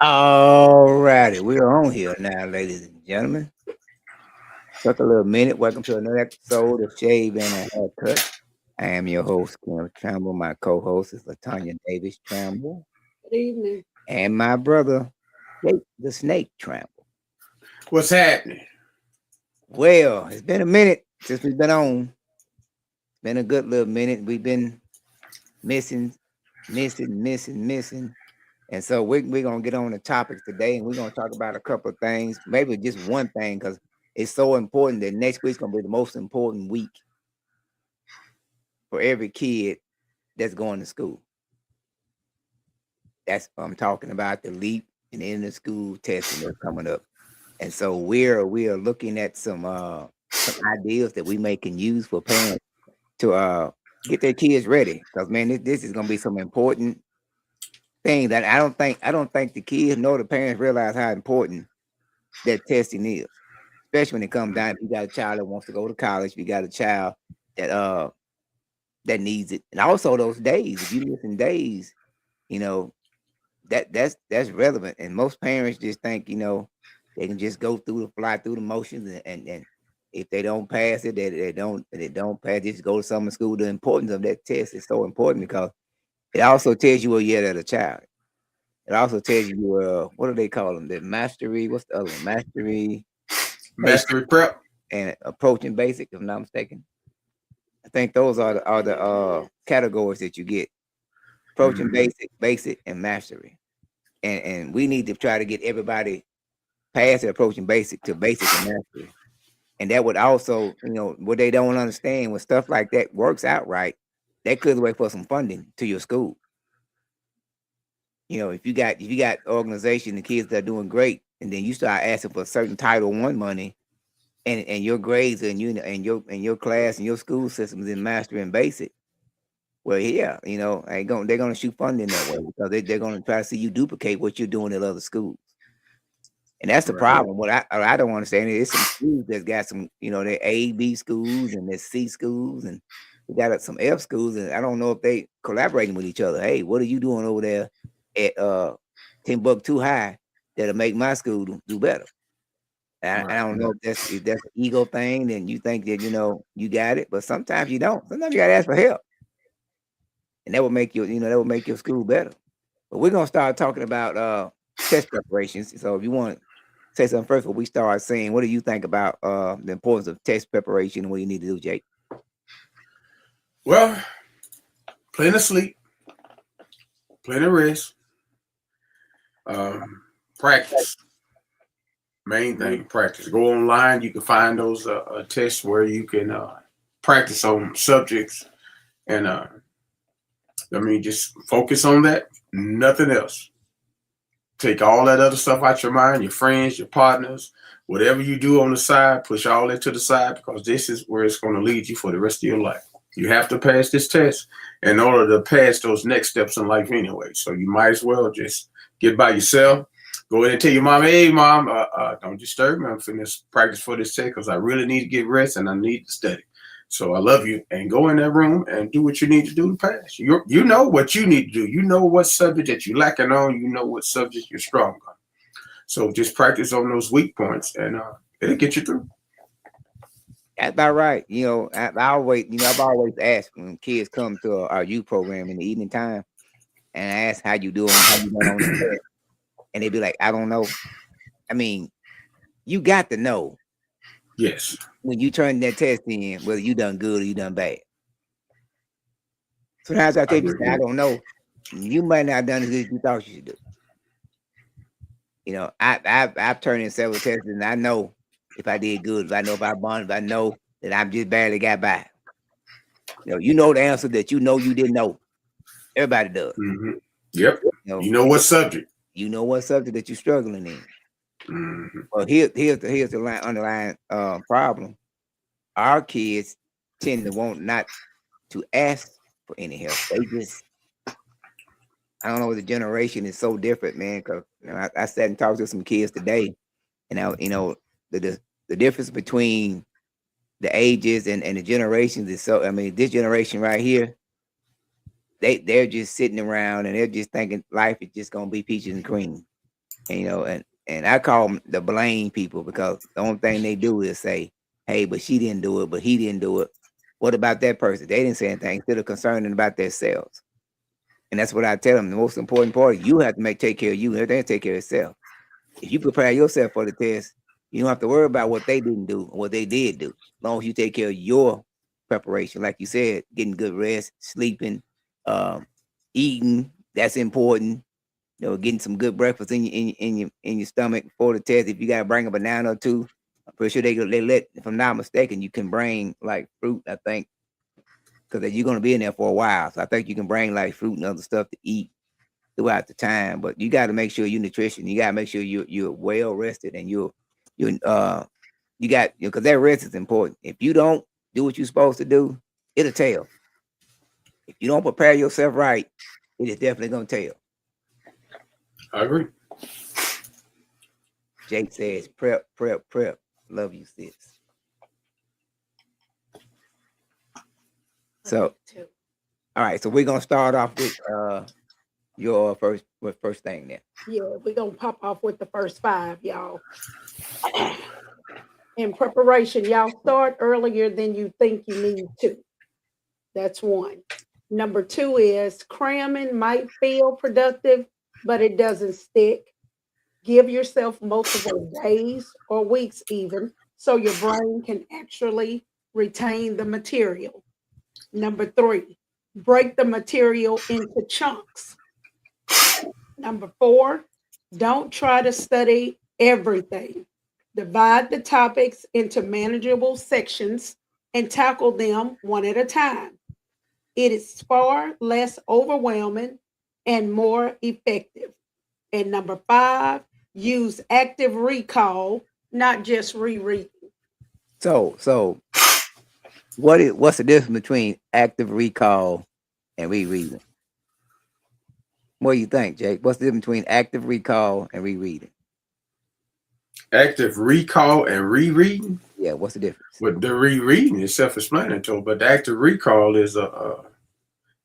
All righty, we're on here now, ladies and gentlemen. Took a little minute. Welcome to another episode of Shave and a Haircut. I am your host, Kim Tramble. My co-host is Latanya Davis Tramble. Good evening. And my brother, Jake the Snake Tramble. What's happening? Well, it's been a minute since we've been on. It's been a good little minute. We've been missing. And so we're going to get on the topics today, and we're going to talk about a couple of things, maybe just one thing, because it's so important that next week's going to be the most important week for every kid that's going to school. That's what I'm talking about, the LEAP and the end of school testing that's coming up. And so we're looking at some ideas that we may can use for parents to get their kids ready. Because man, this is going to be some important thing that I don't think the kids nor the parents realize how important that testing is, especially when it comes down. If you got a child that wants to go to college, if you got a child that needs it, and also those days. If you missing days, you know that's relevant. And most parents just think they can just fly through the motions, and if they don't pass it, they don't pass. Just go to summer school. The importance of that test is so important because it also tells you where you're at a child. It also tells you what do they call them? The mastery. What's the other one? Mastery, Mastery prep. and approaching basic. If I'm not mistaken, I think those are the categories that you get: approaching basic, and mastery. And we need to try to get everybody past the approaching basic to basic and mastery. And that would also, what they don't understand when stuff like that works out right, that clears the way for some funding to your school. If you got organization and kids that are doing great, and then you start asking for certain Title I money, and your grades and your class and your school system is in mastery and basic. Well, yeah, they're gonna shoot funding that way because they're gonna try to see you duplicate what you're doing at other schools. And that's the problem. What I don't understand is some schools that's got some, they're A, B schools and there's C schools and we got some F schools, and I don't know if they collaborating with each other. Hey, what are you doing over there at Timbuktu High that'll make my school do better? I don't know if that's an ego thing, then you think that you got it, but sometimes you don't. Sometimes you gotta ask for help. And that will make your school better. But we're gonna start talking about test preparations. So if you want to say something first before we start saying, what do you think about the importance of test preparation and what you need to do, Jake? Well, plenty of sleep, plenty of rest, practice. Main thing, practice. Go online. You can find those tests where you can practice on subjects, and just focus on that. Nothing else. Take all that other stuff out your mind, your friends, your partners, whatever you do on the side, push all that to the side because this is where it's going to lead you for the rest of your life. You have to pass this test in order to pass those next steps in life anyway. So you might as well just get by yourself. Go in and tell your mom, hey, mom, don't disturb me. I'm finna practice for this test because I really need to get rest and I need to study. So I love you, and go in that room and do what you need to do to pass. You know what you need to do. You know what subject that you're lacking on. You know what subject you're strong on. So just practice on those weak points, and it'll get you through. That's about right. I've always asked when kids come to our youth program in the evening time, and I ask how you doing, how you doing on the test, and they be like, I don't know. I mean, you got to know. Yes. When you turn that test in, whether you done good or you done bad. Sometimes I tell you, I don't know. You might not have done as good as you thought you should do. I've turned in several tests, and I know if I did good, if I know if I bonded, if I know that I just barely got by. You know the answer that you didn't know. Everybody does. Mm-hmm. Yep. You know what subject. You know what subject that you're struggling in. Mm-hmm. Well, here's the underlying problem. Our kids tend to want not to ask for any help. They just, I don't know, the generation is so different, man. Because I sat and talked to some kids today, and the difference between the ages and the generations is so. I mean, this generation right here, they're just sitting around and they're just thinking life is just gonna be peaches and cream. And, and I call them the blame people, because the only thing they do is say, hey, but she didn't do it, but he didn't do it. What about that person? They didn't say anything. Instead of concerning about themselves. And that's what I tell them. The most important part, you have to take care of you. Everything take care of yourself. If you prepare yourself for the test, you don't have to worry about what they didn't do or what they did do. As long as you take care of your preparation, like you said, getting good rest, sleeping, eating, that's important. Getting some good breakfast in your stomach before the test. If you gotta bring a banana or two, I'm pretty sure they let, if I'm not mistaken, you can bring like fruit, I think, because you're gonna be in there for a while. So I think you can bring like fruit and other stuff to eat throughout the time. But you got to make sure your nutrition. You got to make sure you're well rested, and you got, because that rest is important. If you don't do what you're supposed to do, it'll tell. If you don't prepare yourself right, it is definitely gonna tell. I agree. Jake says, prep, prep, prep. Love you, sis. So, all right. So we're gonna start off with your first thing there. Yeah, we're gonna pop off with the first 5, y'all. In preparation, y'all start earlier than you think you need to. That's one. Number 2 is cramming might feel productive, but it doesn't stick. Give yourself multiple days or weeks even, so your brain can actually retain the material. Number 3, break the material into chunks. Number 4, don't try to study everything. Divide the topics into manageable sections and tackle them one at a time. It is far less overwhelming and more effective. And number 5, use active recall, not just rereading. So what's the difference between active recall and rereading? What do you think, Jake? What's the difference between active recall and rereading? Active recall and rereading. Yeah, what's the difference? With the rereading is self-explanatory, but the active recall is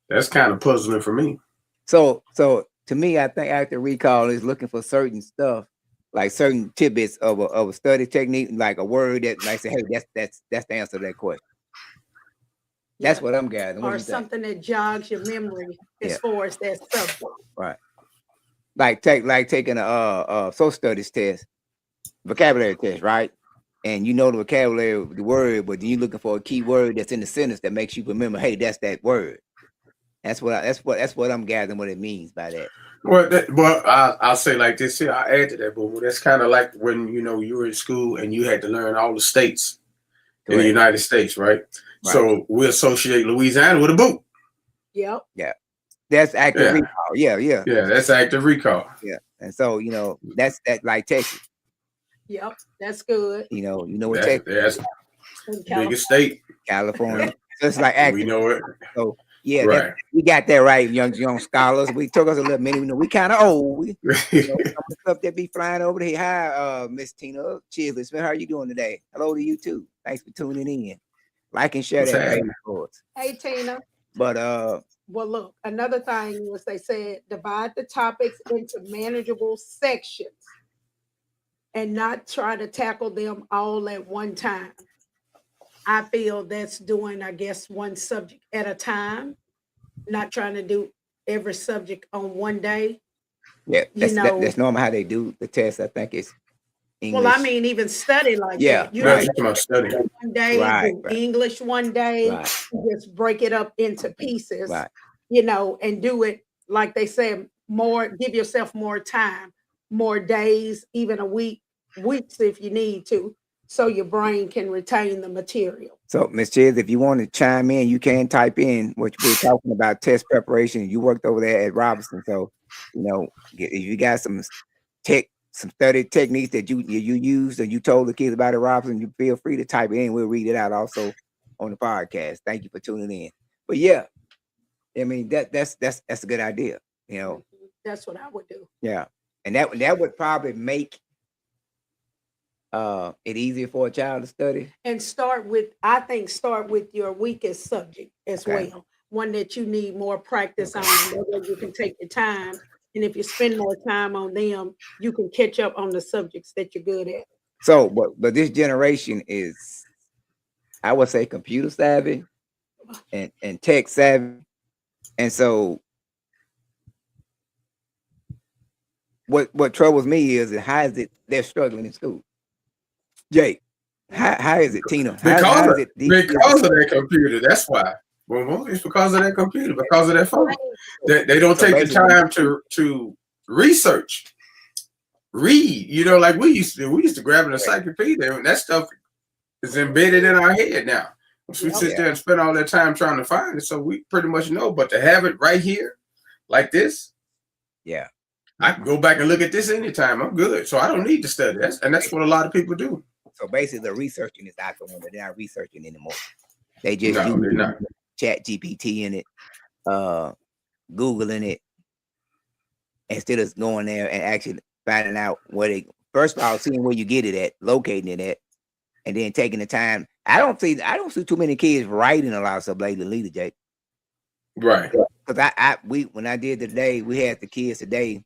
that's kind of puzzling for me. So to me, I think active recall is looking for certain stuff, like certain tidbits of a study technique, like a word that like say, hey, that's the answer to that question. That's what I'm gathering. What Or something that jogs your memory as far as that subject. Right. Like taking a social studies test, vocabulary test, right? And you know the vocabulary, the word, but then you're looking for a key word that's in the sentence that makes you remember, hey, that's that word. That's what I'm gathering what it means by that. Well, I'll say like this here. I add to that, but that's kind of like when you were in school and you had to learn all the states in the United States, right? So we associate Louisiana with a boot. Yep. Yeah. That's active recall. Yeah. Yeah, that's active recall. Yeah. And so, that's that, like Texas. Yep, that's good. You know what Texas is. That's the biggest state. California. So it's like active. We know it. So yeah, we got that right, young scholars. We took us a little minute. We kind of old. Some of the stuff that be flying over here. Hi, Miss Tina Chisley. How are you doing today? Hello to you too. Thanks for tuning in. Like and share that page for us. Hey Tina. But well, look, another thing was they said divide the topics into manageable sections and not try to tackle them all at one time. I feel that's doing, I guess, one subject at a time, not trying to do every subject on one day. Yeah, that's normal how they do the test. I think it's English. Well, I mean, even study like that. You know, study one day, English one day, just break it up into pieces, and do it like they say, more, give yourself more time, more days, even a weeks if you need to, so your brain can retain the material. So, Ms. Chiz, if you want to chime in, you can type in what we're talking about, test preparation. You worked over there at Robinson, so if you got some study techniques that you used and you told the kids about at Robinson, you feel free to type it in. We'll read it out also on the podcast. Thank you for tuning in. But yeah, I mean that's a good idea. That's what I would do. Yeah, and that would probably make it easier for a child to study. And start with your weakest subject as well. One that you need more practice on, where you can take your time And if you spend more time on them, you can catch up on the subjects that you're good at. So, but this generation is, I would say, computer savvy and tech savvy, and so what troubles me is how is it they're struggling in school? Jake, how is it, Tina? How is it because of that computer. That's why. Well, it's because of that computer, because of that phone. They don't take the time to research, read. You know, like we used to grab an encyclopedia, and that stuff is embedded in our head now. So we sit there and spend all that time trying to find it, so we pretty much know. But to have it right here, like this, I can go back and look at this anytime. I'm good, so I don't need to study. That's what a lot of people do. So basically, the researching is out the window. They're not researching anymore. They just use Chat GPT in it, Googling it, instead of going there and actually finding out where they, first of all, seeing where you get it at, locating it at, and then taking the time. I don't see too many kids writing a lot of stuff lately, Jake. Right. Because when I did today, we had the kids today,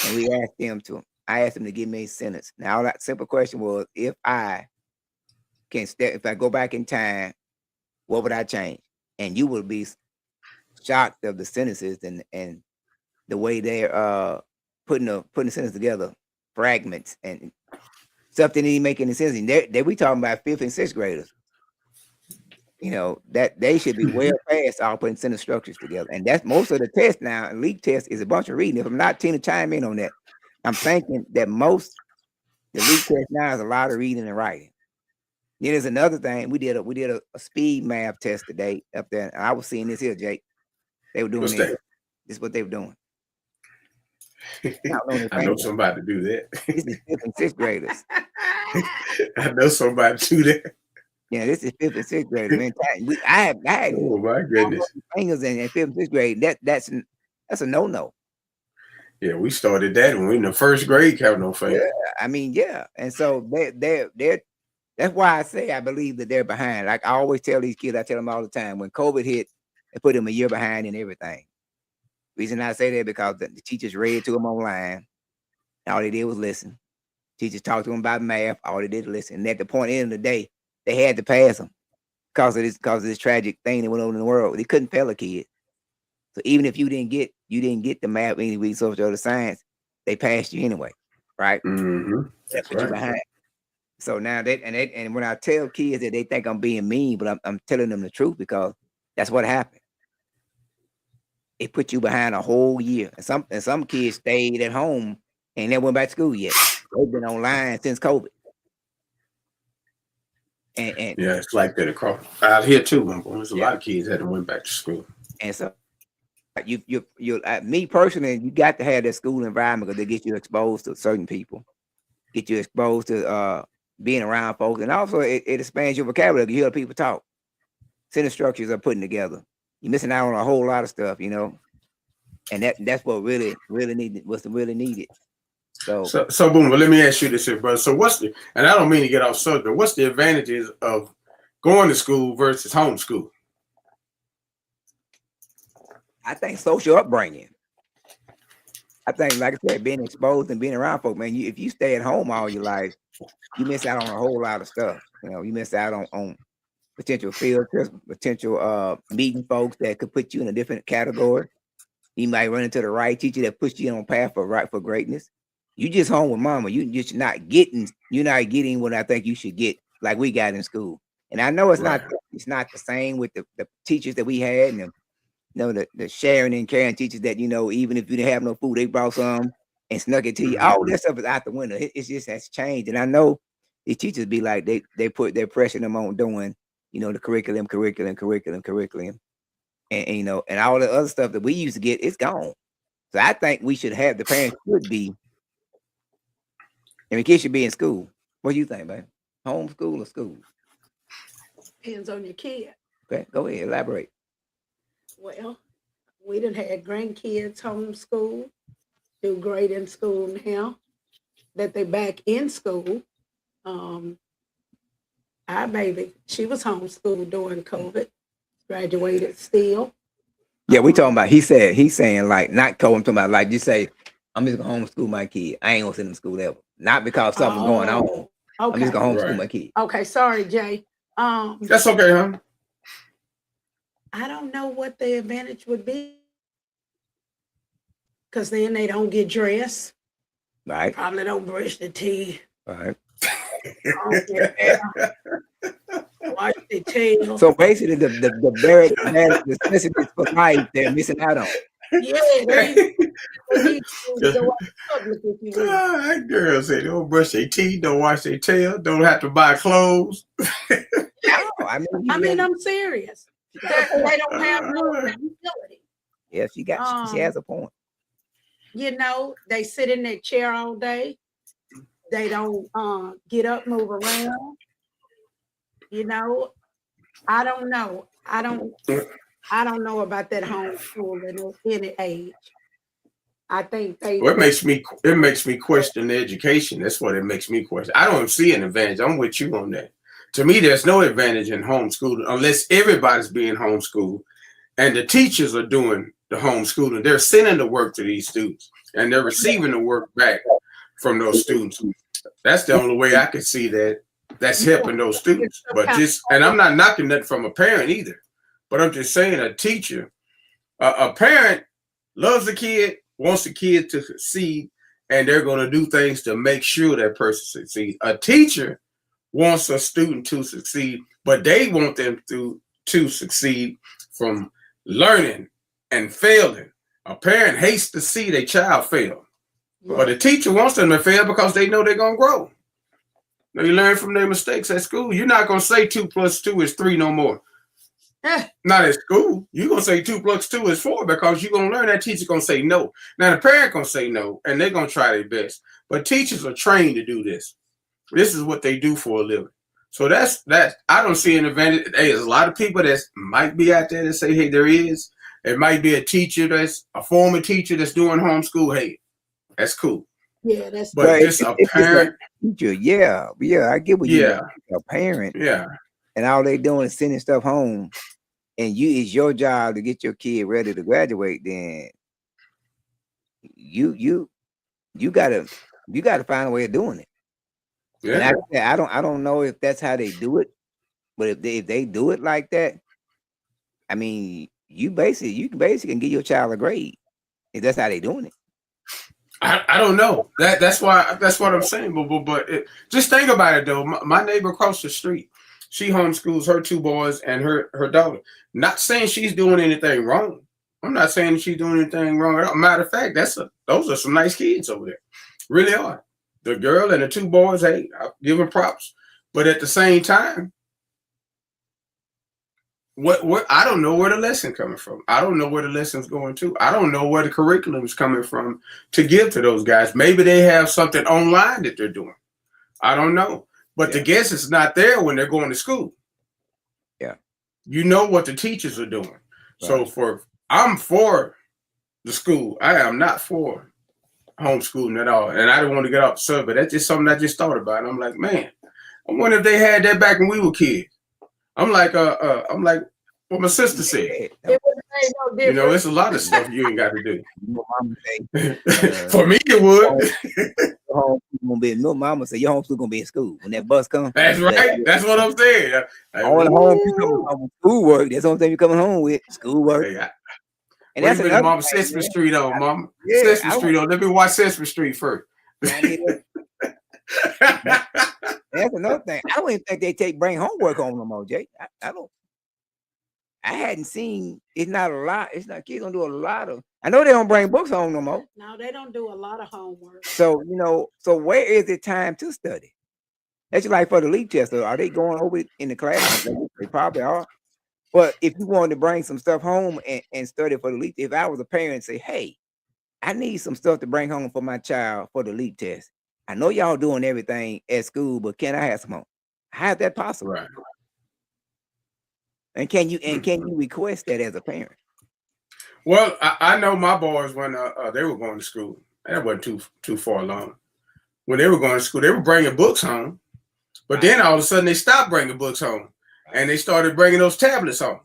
and we asked them I asked them to give me a sentence. Now, that simple question was, if I go back in time, what would I change? And you will be shocked of the sentences and the way they're putting the sentence together, fragments and stuff that didn't make any sense. And they we talking about 5th and 6th graders. You know, that they should be well past all putting sentence structures together. And that's most of the test now. And leak test is a bunch of reading. If I'm not, Tina, chime in on that. I'm thinking that the leak test now is a lot of reading and writing. Then there's another thing. We did a speed math test today up there. And I was seeing this here, Jake. They were doing this. This is what they were doing. I know somebody to do that. This is 5th and 6th graders. I know somebody to do that. Yeah, this is 5th and 6th grade. Man, I had oh my goodness fingers in 5th and 6th grade. That's a no. Yeah, we started that when we in the 1st grade, counting no fingers. Yeah, I mean, yeah, and so they're that's why I say I believe that they're behind. Like I always tell these kids, I tell them all the time, when COVID hit, they put them a year behind in everything. Reason I say that because the teachers read to them online. All they did was listen. Teachers talked to them about math. All they did was listen. And at the end of the day, they had to pass them because of this tragic thing that went on in the world. They couldn't fail a kid. So even if you didn't get the math, English, social, or the science, they passed you anyway, right? Mm-hmm. That's what you're behind. So now and when I tell kids that they think I'm being mean, but I'm telling them the truth because that's what happened. It put you behind a whole year. And some kids stayed at home and never went back to school yet. They've been online since COVID. And yeah, it's like that across out here too. There's a lot of kids that went back to school. And so you me personally, you got to have that school environment because they get you exposed to certain people, get you exposed to being around folks, and also it expands your vocabulary. You hear people talk. Sentence structures are putting together. You're missing out on a whole lot of stuff, you know, and that's what really needed. What's really needed. So boom. Well, let me ask you this here, brother. So and I don't mean to get off subject. What's the advantages of going to school versus homeschool? I think social upbringing. I think, like I said, being exposed and being around folk, man. If you stay at home all your life, you miss out on a whole lot of stuff. You know, you miss out on potential field trips, potential meeting folks that could put you in a different category. You might run into the right teacher that puts you on path for greatness. You just home with mama. You're not getting what I think you should get, like we got in school. And I know it's not the same with the teachers that we had and the sharing and caring teachers that, even if you didn't have no food, they brought some and snuck it to you. All that stuff is out the window. It's just has changed. And I know these teachers be like, they put their pressure them on doing, the curriculum. And and all the other stuff that we used to get, it's gone. So I think we should have, the parents should be, and the kids should be in school. What do you think, babe? Homeschool or school? Depends on your kid. Okay, go ahead, elaborate. Well, we done had grandkids homeschool, do great in school now that they back in school. Our baby, she was homeschooled during COVID, graduated still. Yeah, we talking about, he's saying like not COVID, I'm talking about like you say I'm just gonna homeschool my kid. I ain't gonna send them to school ever. Not because something's going on. Oh, I'm just okay. gonna homeschool Right. my kid. Okay, sorry, Jay. That's okay, huh? I don't know what the advantage would be. Because then they don't get dressed. Right. Probably don't brush their teeth. Right. Don't get hair, wash their tail. So basically, the very bad necessities for life they're missing out on. Yeah, they need to go out in public if you will. That girl said, don't brush their teeth, don't wash their tail, don't have to buy clothes. No, I mean, I'm serious. They don't have no accountability. yeah, she has a point. You know, they sit in their chair all day. They don't get up, move around. You know, I don't know. I don't know about that homeschooling at any age. I think Well, it makes me question the education. That's what it makes me question. I don't see an advantage. I'm with you on that. To me, there's no advantage in homeschooling unless everybody's being homeschooled and the teachers are doing the homeschooling. They're sending the work to these students and they're receiving the work back from those students. That's the only way I can see that that's helping those students. But and I'm not knocking that from a parent either, but I'm just saying a teacher, a parent loves the kid, wants the kid to succeed, and they're going to do things to make sure that person succeeds. A teacher wants a student to succeed, but they want them to succeed from learning and failing. A parent hates to see their child fail, but a teacher wants them to fail because they know they're going to grow. They learn from their mistakes at school. You're not going to say 2 + 2 is 3 no more. Not at school. You're going to say 2 + 2 is 4 because you're going to learn that teacher's going to say no. Now, the parent going to say no, and they're going to try their best. But teachers are trained to do this. This is what they do for a living. So that's I don't see an advantage. Hey, there's a lot of people that might be out there that say, hey, there is. It might be a teacher that's a former teacher that's doing homeschool. Hey, that's cool. Yeah, that's but just a parent. Teacher, yeah, I get what you mean. A parent, yeah, and all they doing is sending stuff home, and it's your job to get your kid ready to graduate. Then you gotta find a way of doing it. Yeah, and I don't know if that's how they do it, but if they do it like that, I mean, you can basically give your child a grade if that's how they doing it. I don't know. That's what I'm saying. But just think about it though. My neighbor across the street, she homeschools her 2 boys and her daughter. Not saying she's doing anything wrong. I'm not saying she's doing anything wrong at all. Matter of fact, those are some nice kids over there. Really are. The girl and the 2 boys, hey, I'll give them props. But at the same time, what I don't know where the lesson coming from. I don't know where the lesson's going to. I don't know where the curriculum is coming from to give to those guys. Maybe they have something online that they're doing. I don't know. But the guess is not there when they're going to school. Yeah. You know what the teachers are doing. Right. So I'm for the school. I am not for homeschooling at all. And I don't want to get off the subject, but that's just something I just thought about. And I'm like, man, I wonder if they had that back when we were kids. I'm like what my sister said. It would make no difference. You know, it's a lot of stuff you ain't got to do. For me, it would. No, mama say your homeschool gonna be in school when that bus comes. That's right. That's what I'm saying. All the home you coming home with schoolwork. That's the only thing you coming home with schoolwork. Hey, and that's another Mama Sesame Street on, Mama. Yeah, Sesame Street on. Let me watch Sesame Street first. That's another thing. I don't even think bring homework home no more, Jay. I don't. I hadn't seen. It's not a lot. It's not kids don't do a lot of. I know they don't bring books home no more. No, they don't do a lot of homework. So so where is it time to study? That's just like for the LEAP test. Are they going over it in the class? They probably are. But if you wanted to bring some stuff home and study for the LEAP, if I was a parent and say, hey, I need some stuff to bring home for my child for the LEAP test. I know y'all doing everything at school, but can I have some home? How is that possible? Right. And can you request that as a parent? Well, I know my boys when they were going to school. That wasn't too far along. When they were going to school, they were bringing books home, but then all of a sudden they stopped bringing books home, and they started bringing those tablets home.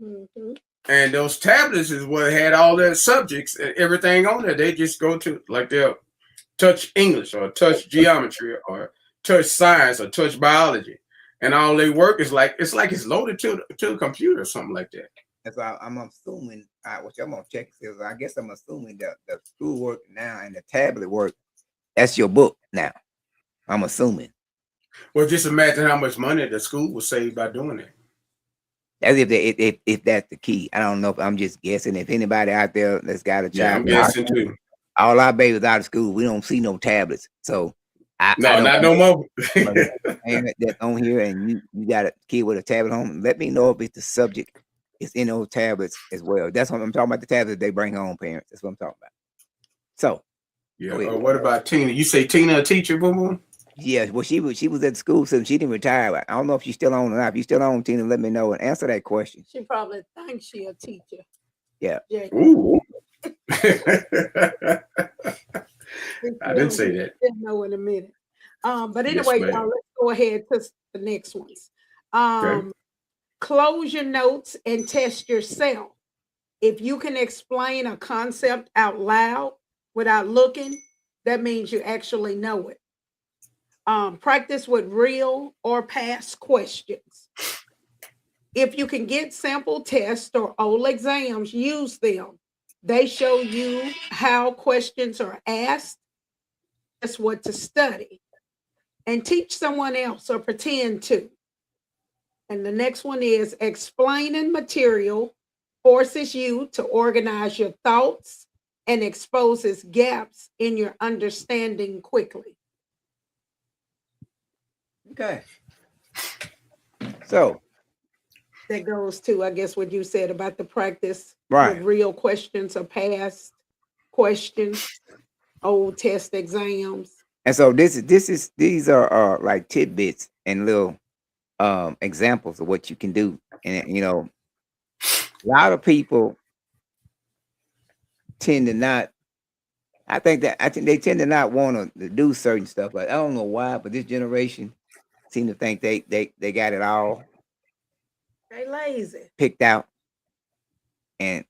Mm-hmm. And those tablets is what had all their subjects and everything on there. They just go to, like, they'll touch English or touch geometry or touch science or touch biology. And all they work is like, it's loaded to a computer or something like that. That's why I'm assuming, which I'm gonna check is, I guess I'm assuming that the schoolwork now and the tablet work, that's your book now. I'm assuming. Well, just imagine how much money the school will save by doing it. That's if that's the key. I don't know if I'm just guessing. If anybody out there that's got a Yeah, I'm child, guessing too. all our babies out of school, we don't see no tablets. So I No, don't not know. no more. Parent that's on here and you got a kid with a tablet home, let me know if it's the subject is in those tablets as well. That's what I'm talking about, the tablets they bring home, parents. That's what I'm talking about. So Yeah. What about Tina? You say Tina a teacher, Boom Boom? yeah, well, she was at the school system. She didn't retire. I don't know if she's still on or not. If you're still on, Tina, let me know and answer that question. She probably thinks she a teacher. Yeah. Ooh. I didn't say that. We'll know in a minute. But Yes, anyway, ma'am. y'all, let's go ahead to the next ones. Okay. Close your notes and test yourself. If you can explain a concept out loud without looking, that means you actually know it. Practice with real or past questions. If you can get sample tests or old exams, use them. They show you how questions are asked. That's what to study. And teach someone else or pretend to. And the next one is explaining material forces you to organize your thoughts and exposes gaps in your understanding quickly. Okay. So That goes to, I guess, what you said about the practice right. with real questions or past questions, old test exams. And so these are like tidbits and little examples of what you can do. And a lot of people tend to not. I think they tend to not want to do certain stuff. Like I don't know why, but this generation seem to think they got it all They lazy. picked out, and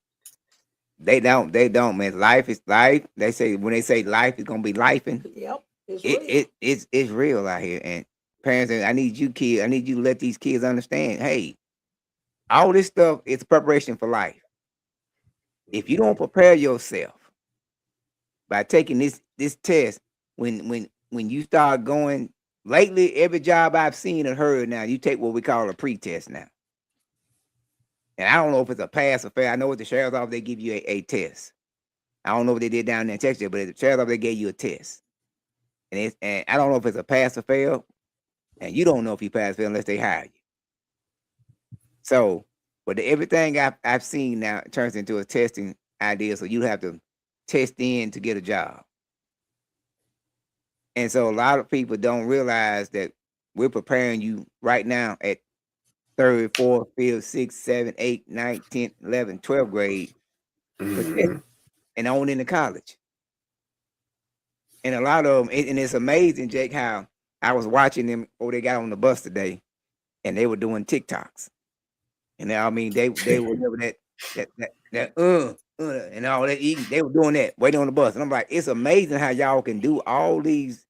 they don't, man. Life is life. They say when they say life is gonna be lifing, Yep. It's real. it's real out here. And parents, I need you to let these kids understand, hey, all this stuff is preparation for life. If you don't prepare yourself by taking this test, when you start going lately, every job I've seen and heard now, you take what we call a pre-test now. And I don't know if it's a pass or fail. I know at the sheriff's office, they give you a test. I don't know what they did down there in Texas, but at the sheriff's office, they gave you a test. And I don't know if it's a pass or fail. And you don't know if you pass or fail unless they hire you. So, but everything I've seen now turns into a testing idea. So you have to test in to get a job. And so a lot of people don't realize that we're preparing you right now at 3rd, 4th, 5th, 6th, 7th, 8th, 9th, 10th, 11th, 12th grade, and on into college. And a lot of them, and it's amazing, Jake, how I was watching them they got on the bus today, and they were doing TikToks. And I mean, they were doing that and all that eating. They were doing that waiting on the bus, and I'm like, it's amazing how y'all can do all these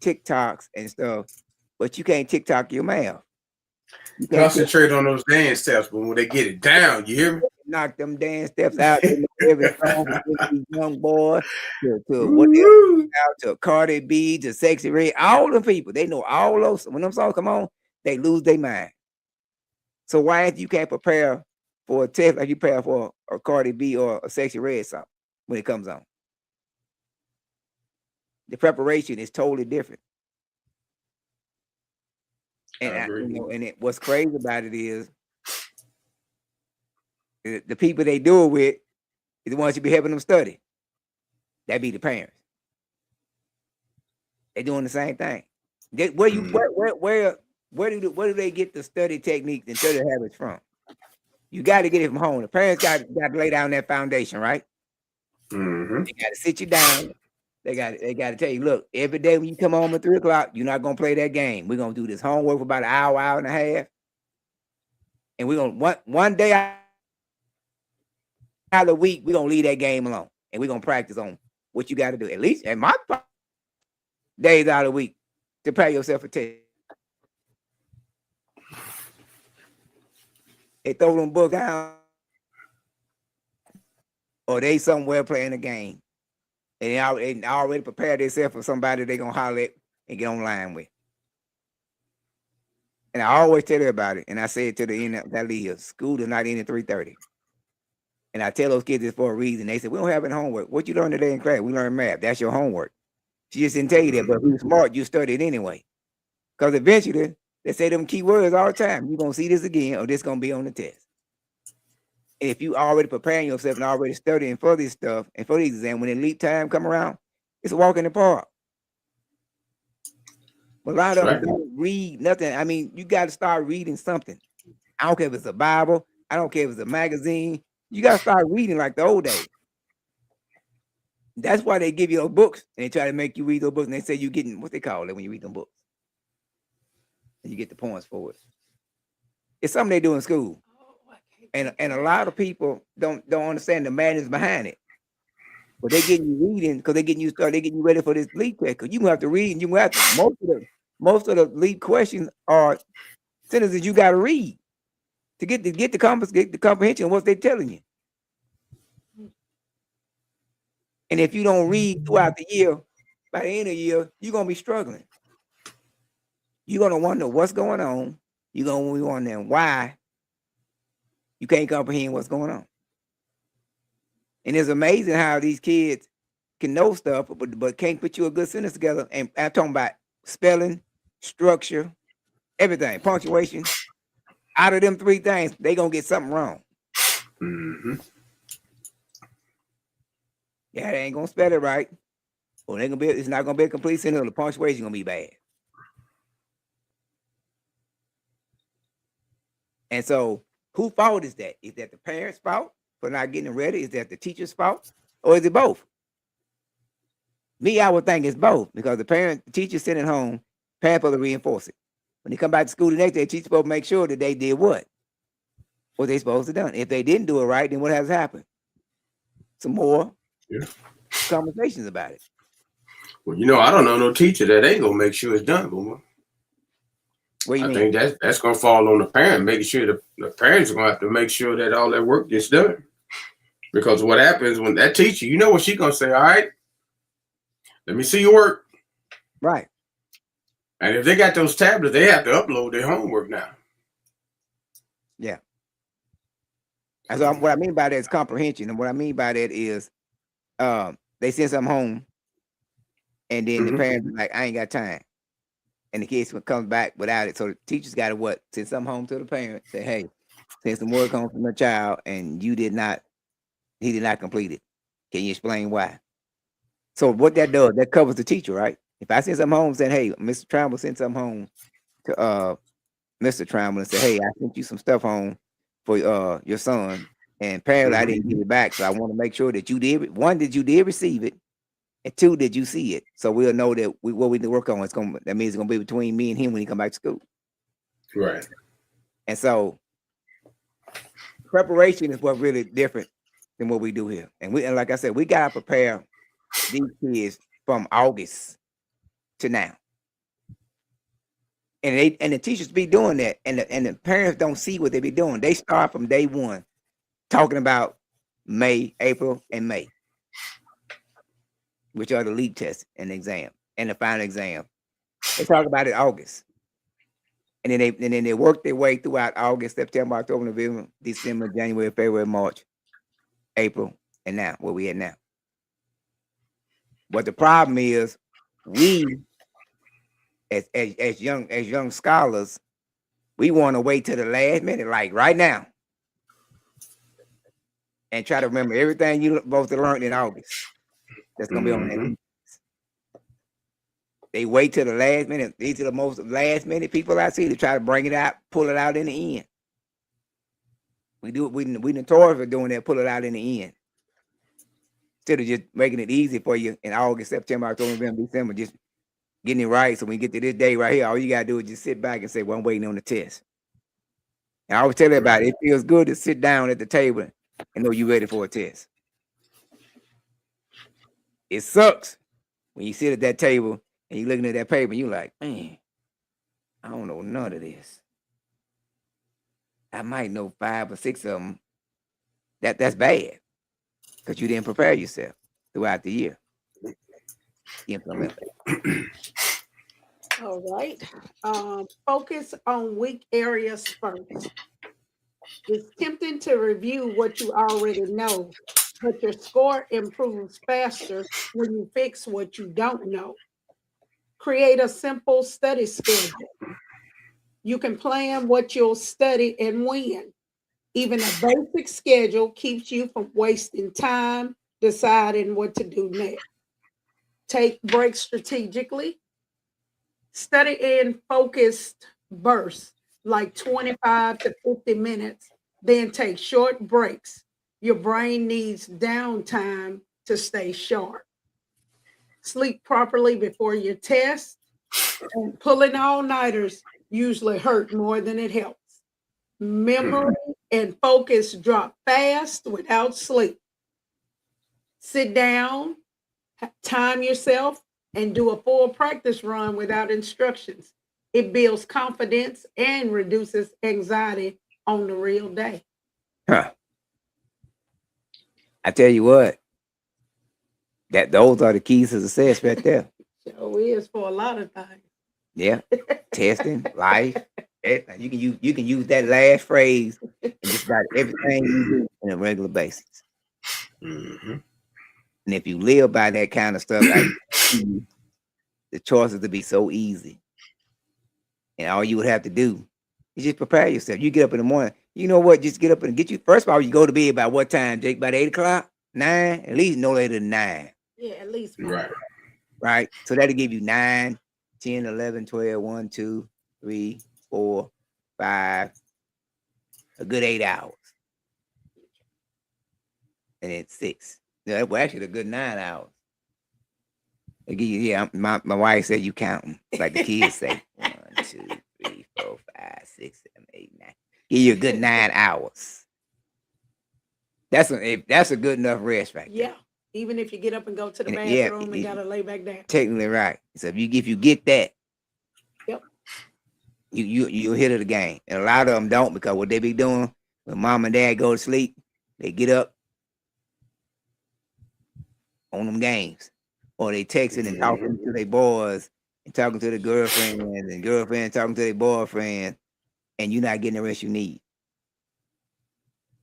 TikToks and stuff, but you can't TikTok your math. You can't concentrate on those dance steps, but when they get it down, you hear me? Knock them dance steps out. Every song from these young boys to whatever, to Cardi B, to Sexy Red, all the people, they know all those. When them songs come on, they lose their mind. So why you can't prepare for a test like you prepare for a Cardi B or a Sexy Red song when it comes on? The preparation is totally different. And what's crazy about it is the people they do it with is the ones you be helping them study. That be the parents. They doing the same thing. Where do they get the study techniques and study habits from? You got to get it from home. The parents got to lay down that foundation, right? Mm-hmm. They got to sit you down. They got to tell you, look, every day when you come home at 3 o'clock, you're not gonna play that game. We're gonna do this homework for about an hour and a half, and we're gonna one day Out of the week, we're gonna leave that game alone and we're gonna practice on what you got to do. At least at my days out of the week to prepare yourself for test. They throw them book out, or they somewhere playing a game. And they already prepared themselves for somebody they're gonna holler at and get online with. And I always tell everybody, and I say it to the end that leave, school is not in at 3:30. And I tell those kids this for a reason. They say, we don't have any homework. What you learn today in class? We learn math. That's your homework. She just didn't tell you that, but if you're smart, you studied anyway. Because eventually, they say them key words all the time. You're going to see this again, or this going to be on the test. And if you already preparing yourself and already studying for this stuff and for the exam, when the leap time come around, it's a walk in the park. But a lot of them don't read nothing. I mean, you got to start reading something. I don't care if it's a Bible. I don't care if it's a magazine. You got to start reading like the old days. That's why they give you those books and they try to make you read those books. And they say you're getting what they call it when you read them books. And you get the points for it. It's something they do in school. And a lot of people don't understand the madness behind it. But they getting you reading because they getting you started, they getting you ready for this leap test. Because you gonna have to read and you gonna have to most of the leap questions are sentences you gotta read to get the comprehension of what they're telling you. And if you don't read throughout the year, by the end of the year, you're gonna be struggling. You're gonna wonder what's going on. You're gonna be wondering why you can't comprehend what's going on. And it's amazing how these kids can know stuff, but can't put you a good sentence together. And I'm talking about spelling, structure, everything, punctuation. Out of them three things, they gonna get something wrong. Mm-hmm. Yeah, they ain't gonna spell it right, or it's not gonna be a complete sentence. Or the punctuation gonna be bad. And so, whose fault is that? Is that the parents' fault for not getting ready? Is that the teacher's fault, or is it both? Me, I would think it's both because the teacher sent it home, parent supposed to reinforce it. When they come back to school the next day, the teacher supposed to make sure that they did what they supposed to done. If they didn't do it right, then what has happened? Some more conversations about it. Well, I don't know no teacher that ain't gonna make sure it's done, Boomer. What do you mean? Think that's gonna fall on the parent, making sure the parents are gonna have to make sure that all that work gets done. Because what happens when that teacher, you know what she's gonna say, all right, let me see your work. Right. And if they got those tablets, they have to upload their homework now. Yeah. And so what I mean by that is comprehension. And what I mean by that is they send something home and then the parents are like, I ain't got time. And the kids comes back without it. So the teacher's got to send something home to the parent, say, hey, send some work home from the child and he did not complete it. Can you explain why? So what that does, that covers the teacher, right? If I send something home saying, hey, Mr. Trimble sent something home to Mr. Trimble and say, hey, I sent you some stuff home for your son. And apparently I didn't get it back. So I want to make sure that you did, one, that you did receive it. And two, did you see it? So we'll know that what we need to work on. That means it's gonna be between me and him when he come back to school. Right. And so preparation is what really different than what we do here. And like I said, we gotta prepare these kids from August to now. And the teachers be doing that, and the parents don't see what they be doing. They start from day one talking about May, April, and May, which are the leap tests and exam and the final exam. They talk about it August. And then they work their way throughout August, September, October, November, December, January, February, March, April, and now where we at now. But the problem is we as young scholars, we want to wait till the last minute, like right now, and try to remember everything you're supposed to learn in August. That's gonna be on that. They wait till the last minute. These are the most last minute people I see to try to bring it out, pull it out in the end. We notorious for doing that, pull it out in the end. Instead of just making it easy for you in August, September, October, November, December, just getting it right. So when we get to this day right here, all you gotta do is just sit back and say, well, I'm waiting on the test. And I always tell everybody, it feels good to sit down at the table and know you're ready for a test. It sucks when you sit at that table and you're looking at that paper and you're like, man, I don't know none of this. I might know 5 or 6 of them. That's bad because you didn't prepare yourself throughout the year. Implement. All right. Focus on weak areas first. It's tempting to review what you already know, but your score improves faster when you fix what you don't know. Create a simple study schedule. You can plan what you'll study and when. Even a basic schedule keeps you from wasting time deciding what to do next. Take breaks strategically. Study in focused bursts, like 25 to 50 minutes, then take short breaks. Your brain needs downtime to stay sharp. Sleep properly before your test, and pulling all-nighters usually hurt more than it helps. Memory and focus drop fast without sleep. Sit down, time yourself, and do a full practice run without instructions. It builds confidence and reduces anxiety on the real day. Huh. I tell you what, those are the keys to success right there. So is for a lot of things. Yeah, testing, life. You can use that last phrase in just about everything you do on a regular basis. Mm-hmm. And if you live by that kind of stuff, like, the choices to be so easy. And all you would have to do is just prepare yourself. You get up in the morning. You know what? Just get up and get you. First of all, you go to bed by what time, Jake? About 8 o'clock? 9? At least no later than 9. Yeah, at least. Right. Right? So that'll give you 9, 10, 11, 12, 1, 2, 3, 4, 5. A good 8 hours. And then 6. Yeah, well, actually a good 9 hours. Yeah, my wife said you count them like the kids say. 1, 2, 3, 4, 5, 6, 7, 8, 9. Give you a good 9 hours. That's a good enough rest right there. Yeah, even if you get up and go to the And bathroom and gotta lay back down. Technically right. So if you get that, Yep. you hit of the game. And a lot of them don't, because what they be doing when mom and dad go to sleep, they get up on them games. Or they texting and talking to their boys and talking to the girlfriends and girlfriends talking to their boyfriend, and you're not getting the rest you need.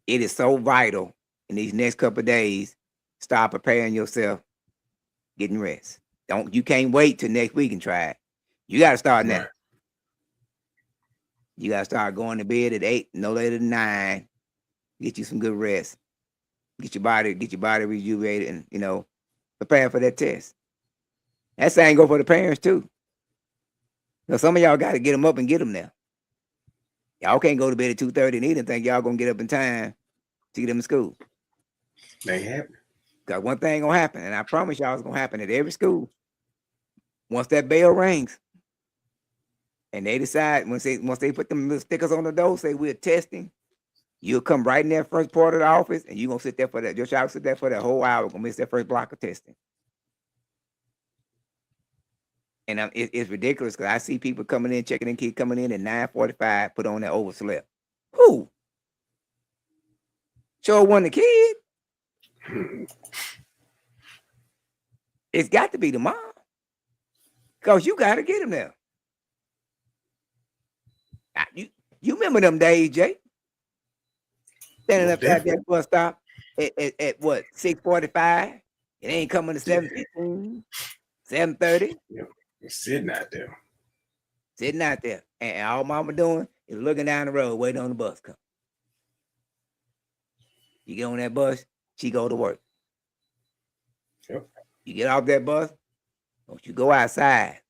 It is so vital in these next couple of days. Start preparing yourself, getting rest. You can't wait till next week and try it. You got to start now. Right. You got to start going to bed at 8, no later than 9. Get you some good rest. Get your body rejuvenated, and prepare for that test. That same go for the parents too. Some of y'all got to get them up and get them there. Y'all can't go to bed at 2:30 and eat and think y'all gonna get up in time to get them to school. They happen. Because one thing gonna happen, and I promise y'all it's gonna happen at every school. Once that bell rings, and they decide once they put them little stickers on the door, say we're testing, you'll come right in that first part of the office, and you're gonna sit there for that. Your child sit there for that whole hour, gonna miss that first block of testing. And it's ridiculous because I see people coming in, checking in, kids coming in at 9:45, put on that overslept. Who? Sure wasn't the kid. It's got to be the mom. Because you got to get them there. You remember them days, Jay? Standing up at that bus stop at what, 6:45? It ain't coming to 7:15, 7:30. Yep. Sitting out there. Sitting out there. And all mama doing is looking down the road, waiting on the bus come. You get on that bus, she go to work. Yep. You get off that bus, don't you go outside.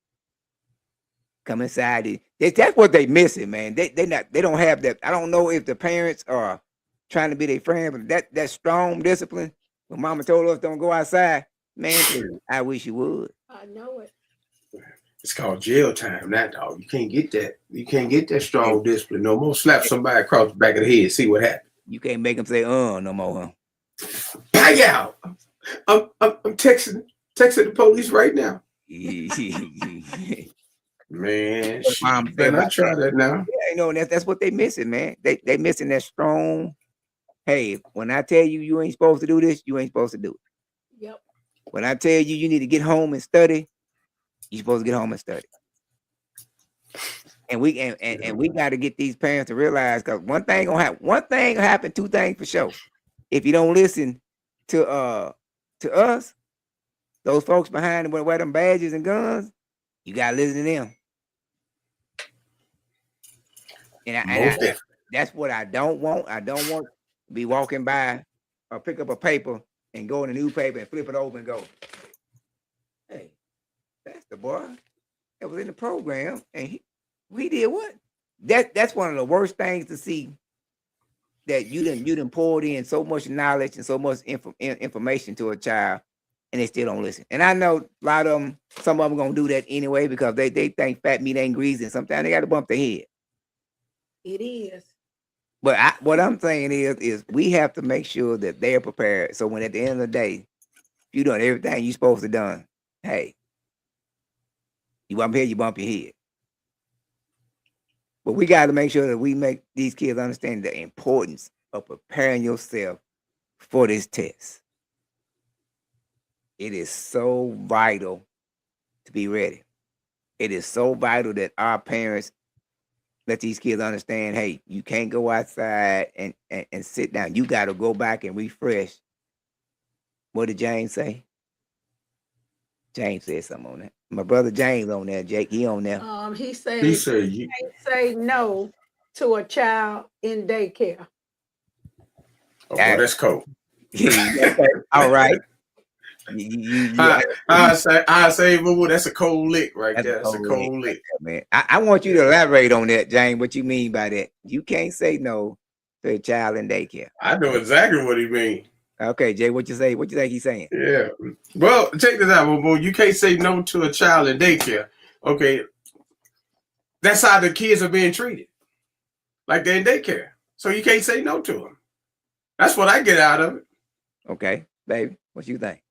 Come inside. That's what they missing, man. They don't have that. I don't know if the parents are trying to be their friend, but that strong discipline. When mama told us don't go outside, man, I wish you would. I know it. It's called jail time, that dog. You can't get that. You can't get that strong discipline no more. Slap somebody across the back of the head, see what happens. You can't make them say no more, Bang out. I'm texting the police right now. huh? Man, What shit. mom You say better not about try that now. yeah, you know, and that's what they missing, man. They missing that strong. Hey, when I tell you you ain't supposed to do this, you ain't supposed to do it. Yep. When I tell you you need to get home and study, you're supposed to get home and study. And we got to get these parents to realize, because one thing gonna happen. One thing gonna happen. Two things for sure. If you don't listen to us, those folks behind them with wear them badges and guns, you gotta listen to them. And that's what I don't want. I don't want to be walking by or pick up a paper and go in the newspaper and flip it over and go, hey, that's the boy that was in the program, and we did what? That's one of the worst things to see. That you done poured in so much knowledge and so much information to a child, and they still don't listen. And I know a lot of them, some of them gonna do that anyway because they think fat meat ain't greasy, and sometimes they got to bump their head. It is. But what I'm saying is we have to make sure that they're prepared. So when at the end of the day, you done everything you supposed to done, hey, you bump here, you bump your head. But we got to make sure that we make these kids understand the importance of preparing yourself for this test. It is so vital to be ready. It is so vital that our parents let these kids understand, hey, you can't go outside and sit down. You got to go back and refresh. What did James say? James said something on that. My brother James on there, Jake, he on there. He said you can't say no to a child in daycare. Oh, well, that's cool. All right. I say, boo, that's a cold lick right there. That's a cold lick. Man. I want you to elaborate on that, James. What you mean by that? You can't say no to a child in daycare. I know exactly what he means. Okay, Jay, what you say? What you think he's saying? Yeah. Well, check this out, boo. You can't say no to a child in daycare. Okay. That's how the kids are being treated. Like they're in daycare. So you can't say no to them. That's what I get out of it. Okay, baby, what you think?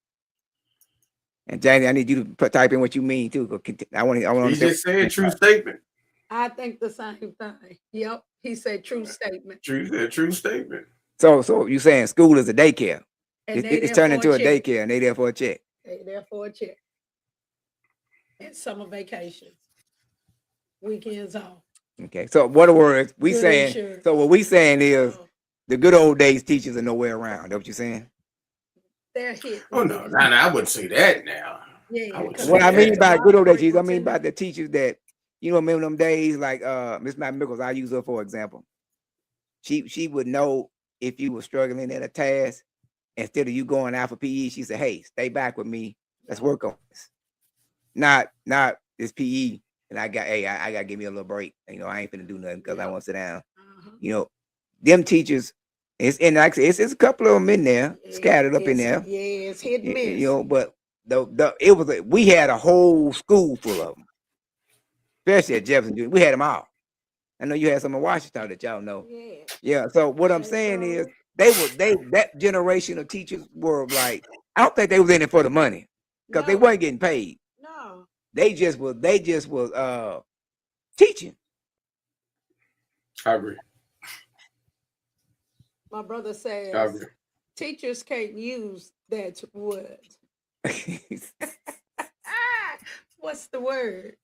And Jamie, I need you to type in what you mean too. I want to. He just said true statement. I think the same thing. Yep, he said true statement. True statement. So you saying school is a daycare? And it's turned into a daycare, and they there for a check. They there for a check. And summer vacations, weekends off. Okay, so what are words we saying? Insurance. So what we saying is the good old days teachers are nowhere around. That's what you're saying? They're hit. Oh no, I wouldn't say that now. Yeah. What I mean by good old days, I mean by the teachers that remember them days like Miss Matt Mickles. I use her for example. She would know if you were struggling at a task. Instead of you going out for PE, she said, "Hey, stay back with me. Let's work on this." Not this PE, and I got to give me a little break. I ain't finna do nothing because I want to sit down. Them teachers, it's a couple of them in there, scattered up in there. Yeah, it's hit and miss. But we had a whole school full of them, especially at Jefferson. We had them all. I know you had some in Washington that y'all know. Yeah. So what I'm saying is, that generation of teachers were like, I don't think they was in it for the money because they weren't getting paid. No, they just was teaching. I agree. My brother says teachers can't use that word. What's the word?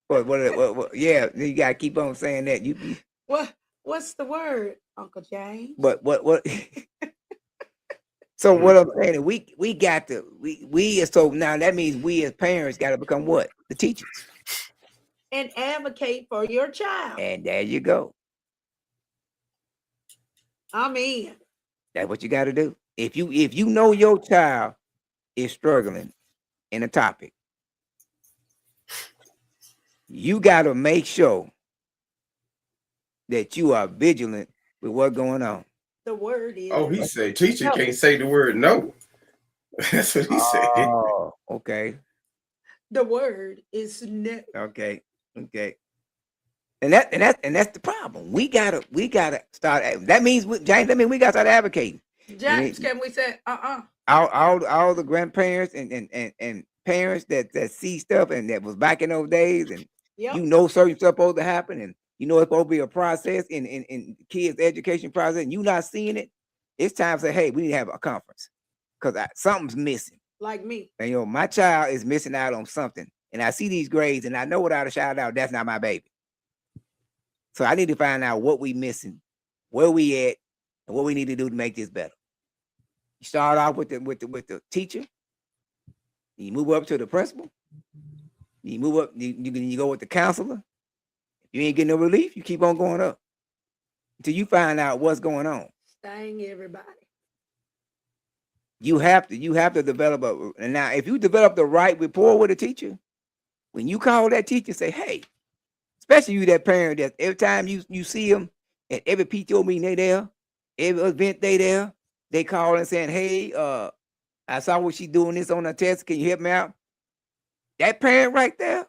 What? Yeah, you gotta keep on saying that. What's the word, Uncle James? What? So what I'm saying, we got to so now that means we as parents got to become what? The teachers. And advocate for your child. And there you go. I'm in. That's what you got to do. If you know your child is struggling in a topic, you got to make sure that you are vigilant with what's going on. The word is. Oh, he said teacher can't say the word no. That's what he said. Oh, okay. The word is no. Okay. And that's the problem. We gotta start. That means James. That means we gotta start advocating. James, can we say All the grandparents and parents that see stuff and that was back in those days, and Yep. you know certain stuff supposed to happen, and you know it's supposed to be a process in kids' education process, and you not seeing it. It's time to say, hey, we need to have a conference because something's missing. like me? And you know, my child is missing out on something, and I see these grades, and I know without a shout out, that's not my baby. So I need to find out what we missing, where we at, and what we need to do to make this better. You start off with the teacher. You move up to the principal. You move up. You go with the counselor. If you ain't getting no relief, you keep on going up until you find out what's going on. Staying everybody. You have to develop and now if you develop the right rapport with a teacher, when you call that teacher, say, hey, especially you that parent that every time you see them at every PTO meeting they there, every event they there, they call and saying, hey, I saw what she doing this on her test. Can you help me out? That parent right there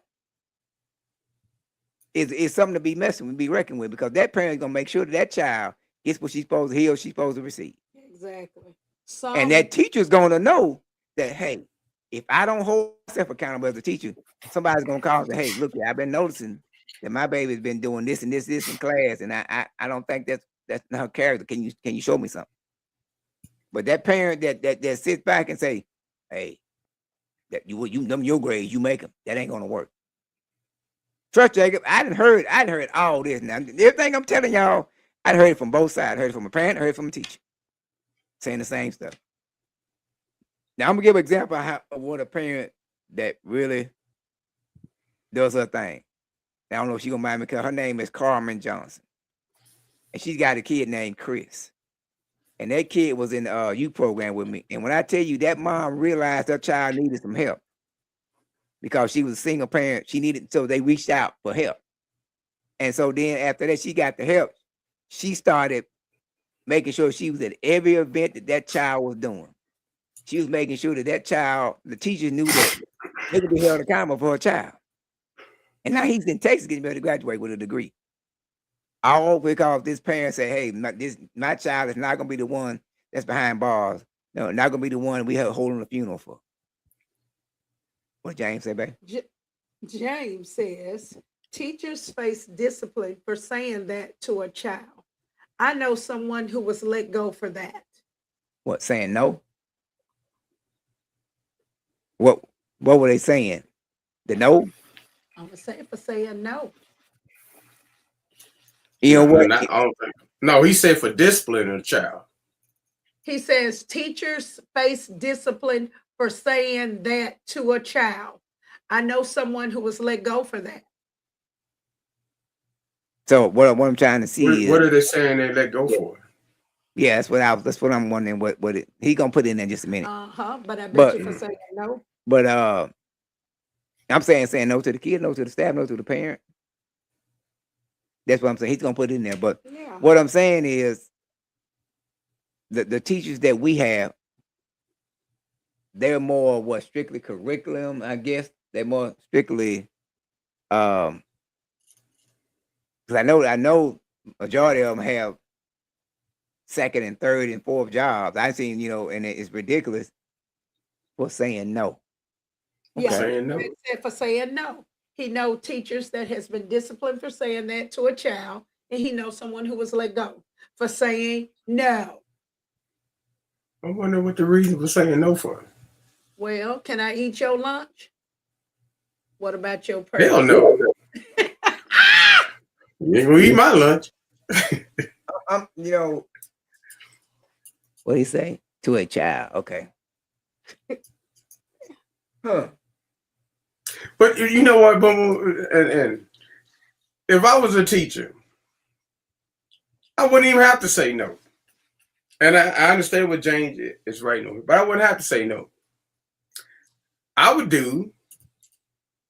is something to be messing with, be reckoned with, because that parent is gonna make sure that child gets what she's supposed to hear or she's supposed to receive. Exactly. And that teacher's gonna know that, hey, if I don't hold myself accountable as a teacher, somebody's gonna call and say, hey, look, I've been noticing that my baby's been doing this and this in class, and I don't think that's not her character. Can you show me something? But that parent that sits back and say, hey, that you them your grades, you make them. That ain't gonna work. Trust Jacob, I done heard all this. Now everything I'm telling y'all, I heard it from both sides. I heard it from a parent, I heard it from a teacher, saying the same stuff. Now I'm gonna give an example of what a parent that really does her thing. Now, I don't know if she's gonna mind me because her name is Carmen Johnson, and she's got a kid named Chris. And that kid was in the youth program with me. And when I tell you that mom realized her child needed some help because she was a single parent, so they reached out for help. And so then after that, she got the help. She started making sure she was at every event that child was doing. She was making sure that child, the teacher knew that they could be held accountable for her child. And now he's in Texas getting ready to graduate with a degree. All because this parent said, hey, my child is not going to be the one that's behind bars. No, not going to be the one we have holding a funeral for. What James say, babe? James says, teachers face discipline for saying that to a child. I know someone who was let go for that. What, saying no? What were they saying? The no? I'm going to say for saying no. You know what? No, he said for disciplining a child. He says teachers face discipline for saying that to a child. I know someone who was let go for that. So what I'm trying to see is what are they saying they let go for? Yeah, that's what I'm wondering. What he gonna put in there in just a minute. But I bet you for saying no. But I'm saying no to the kid, no to the staff, no to the parent. That's what I'm saying. He's gonna put it in there. But what I'm saying is the teachers that we have, they're more strictly curriculum, I guess. They're more strictly because I know majority of them have second and third and fourth jobs. I've seen, and it's ridiculous for saying no. Okay. Yeah, saying no. For saying no. He knows teachers that has been disciplined for saying that to a child, and he knows someone who was let go for saying no. I wonder what the reason for saying no for. Well, can I eat your lunch? What about your person? Hell no. You ain't gonna eat my lunch. What do you say? To a child. Okay. Huh. But you know what, and if I was a teacher, I wouldn't even have to say no. And I understand what James is right on, but I wouldn't have to say no. I would do